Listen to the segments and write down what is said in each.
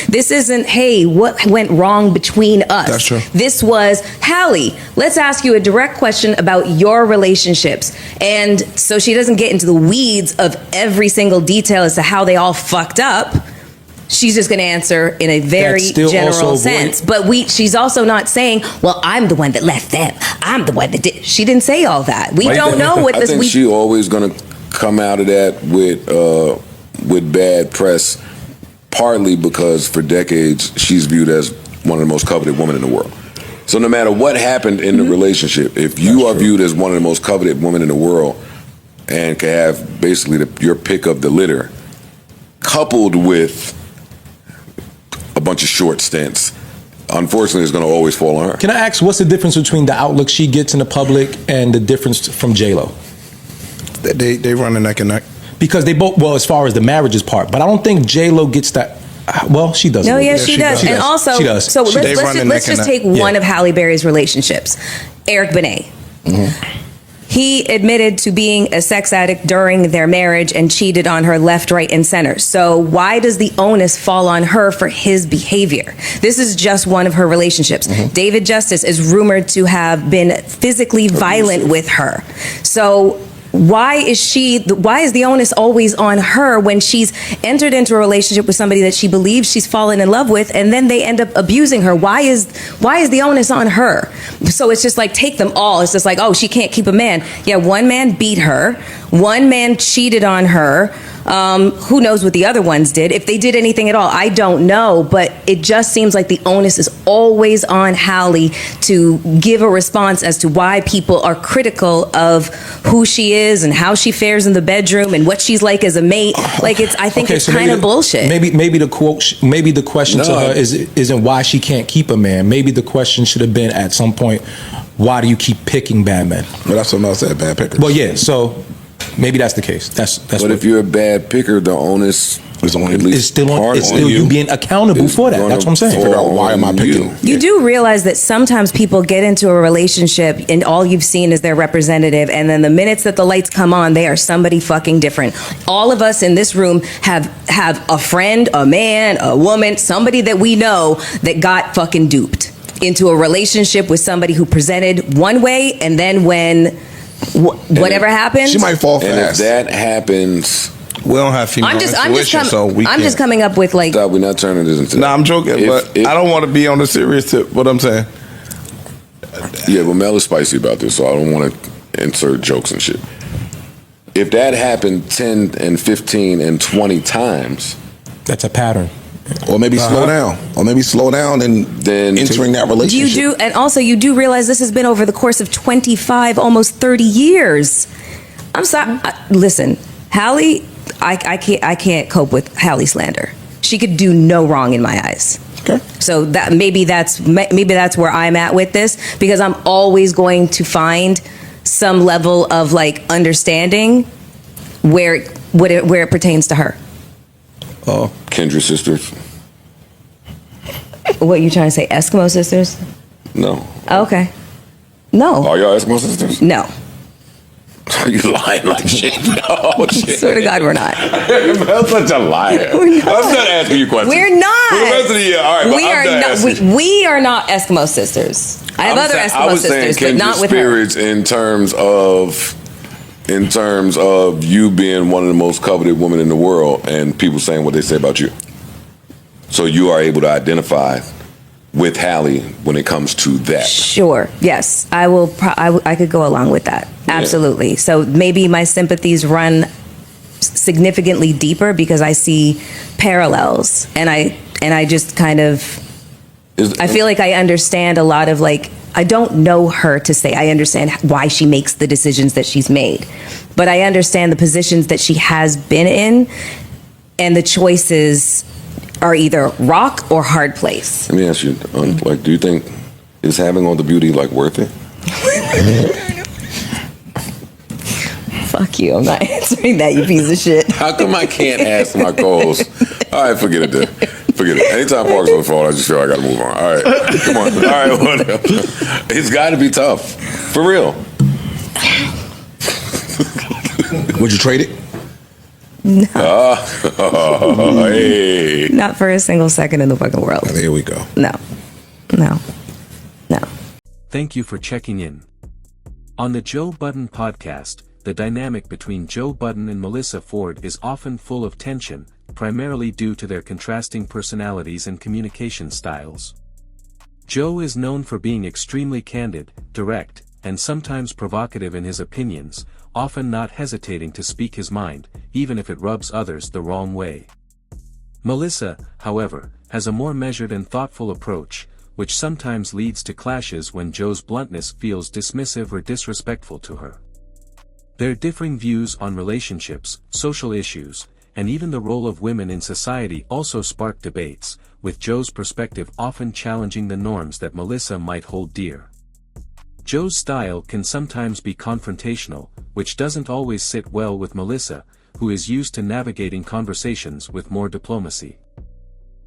This isn't, hey, what went wrong between us? That's true. This was, Halle, let's ask you a direct question about your relationships. And so she doesn't get into the weeds of every single detail as to how they all fucked up. She's just going to answer in a very general sense. But she's also not saying, well, I'm the one that left them. I'm the one that did. She didn't say all that. We don't know what this... I think she always going to come out of that with bad press, partly because for decades she's viewed as one of the most coveted women in the world. So no matter what happened in the relationship, if you are viewed as one of the most coveted women in the world and can have basically your pick of the litter, coupled with a bunch of short stints, unfortunately it's going to always fall on her. Can I ask, what's the difference between the outlook she gets in the public and the difference from J-Lo? They run a neck and neck. Because they both, well, as far as the marriages part, but I don't think J-Lo gets that. Well, she does. No, yeah, she does. And also, she does. So let's just take one of Halle Berry's relationships. Eric Benet. Mm-hmm. He admitted to being a sex addict during their marriage and cheated on her left, right, and center. So why does the onus fall on her for his behavior? This is just one of her relationships. Mm-hmm. David Justice is rumored to have been physically violent with her. So why is the onus always on her when she's entered into a relationship with somebody that she believes she's fallen in love with, and then they end up abusing her? Why is the onus on her? So it's just like, take them all. It's just like, oh, she can't keep a man. Yeah, one man beat her. One man cheated on her. Who knows what the other ones did? If they did anything at all, I don't know. But it just seems like the onus is always on Halle to give a response as to why people are critical of who she is and how she fares in the bedroom and what she's like as a mate. Like, I think it's kind of bullshit. Maybe the question to her isn't why she can't keep a man. Maybe the question should have been at some point, why do you keep picking bad men? But that's what I said, bad pickers. Well, yeah, so maybe that's the case. That's but if you're a bad picker, the onus is on at least it's still you being accountable for that. That's what I'm saying. Figure out why am I picking? You do realize that sometimes people get into a relationship and all you've seen is their representative, and then the minutes that the lights come on, they are somebody fucking different. All of us in this room have a friend, a man, a woman, somebody that we know that got fucking duped into a relationship with somebody who presented one way, and then when whatever happens, she might fall fast. And if that happens, we don't have female intuition, so we I'm just coming up with like. Stop, we're not turning this into. Nah, I'm joking, but I don't want to be on the serious tip. What I'm saying. Yeah, but Mel is spicy about this, so I don't want to insert jokes and shit. If that happened 10 and 15 and 20 times, that's a pattern. Or maybe slow down. Or maybe slow down and then entering that relationship. You do, and also you do realize this has been over the course of 25, almost 30 years. I'm sorry. Listen, Halle, I can't cope with Halle slander. She could do no wrong in my eyes. Okay. So that maybe that's where I'm at with this, because I'm always going to find some level of like understanding where it pertains to her. Kindred sisters. What, you trying to say, Eskimo sisters? No. Okay. No. Are y'all Eskimo sisters? No. You lying like shit. No, shit. Swear to God, we're not. That's such a liar. We're not. I'm not asking you questions. We're not. For the rest of the year, all right. We are not Eskimo sisters. I have other Eskimo sisters, but not with her. In terms of you being one of the most coveted women in the world and people saying what they say about you. So you are able to identify with Halle when it comes to that. Sure. Yes. I will. I could go along with that. Yeah. Absolutely. So maybe my sympathies run significantly deeper because I see parallels, and I just kind of I feel like I understand a lot of like, I don't know her to say I understand why she makes the decisions that she's made, but I understand the positions that she has been in, and the choices are either rock or hard place. Let me ask you, like, do you think is having all the beauty like worth it? Fuck you, I'm not answering that, you piece of shit. How come I can't ask my co-host? All right, forget it then. Forget it. Anytime Park's on the phone, I just feel I gotta move on. All right, come on. All right, whatever. It's gotta be tough. For real. Would you trade it? No. Hey. Not for a single second in the fucking world. Oh, there we go. No. Thank you for checking in. On the Joe Budden Podcast, the dynamic between Joe Budden and Melyssa Ford is often full of tension, primarily due to their contrasting personalities and communication styles. Joe is known for being extremely candid, direct, and sometimes provocative in his opinions, often not hesitating to speak his mind, even if it rubs others the wrong way. Melyssa, however, has a more measured and thoughtful approach, which sometimes leads to clashes when Joe's bluntness feels dismissive or disrespectful to her. Their differing views on relationships, social issues, and even the role of women in society also spark debates, with Joe's perspective often challenging the norms that Melyssa might hold dear. Joe's style can sometimes be confrontational, which doesn't always sit well with Melyssa, who is used to navigating conversations with more diplomacy.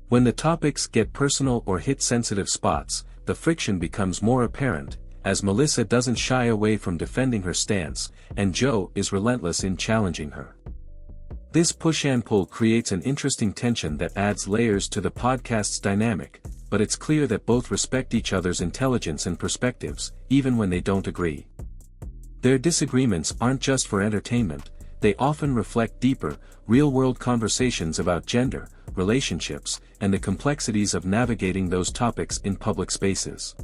When the topics get personal or hit sensitive spots, the friction becomes more apparent, as Melyssa doesn't shy away from defending her stance, and Joe is relentless in challenging her. This push and pull creates an interesting tension that adds layers to the podcast's dynamic, but it's clear that both respect each other's intelligence and perspectives, even when they don't agree. Their disagreements aren't just for entertainment, they often reflect deeper, real-world conversations about gender, relationships, and the complexities of navigating those topics in public spaces.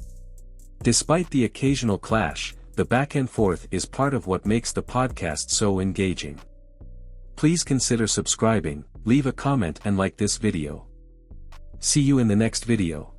Despite the occasional clash, the back and forth is part of what makes the podcast so engaging. Please consider subscribing, leave a comment and like this video. See you in the next video.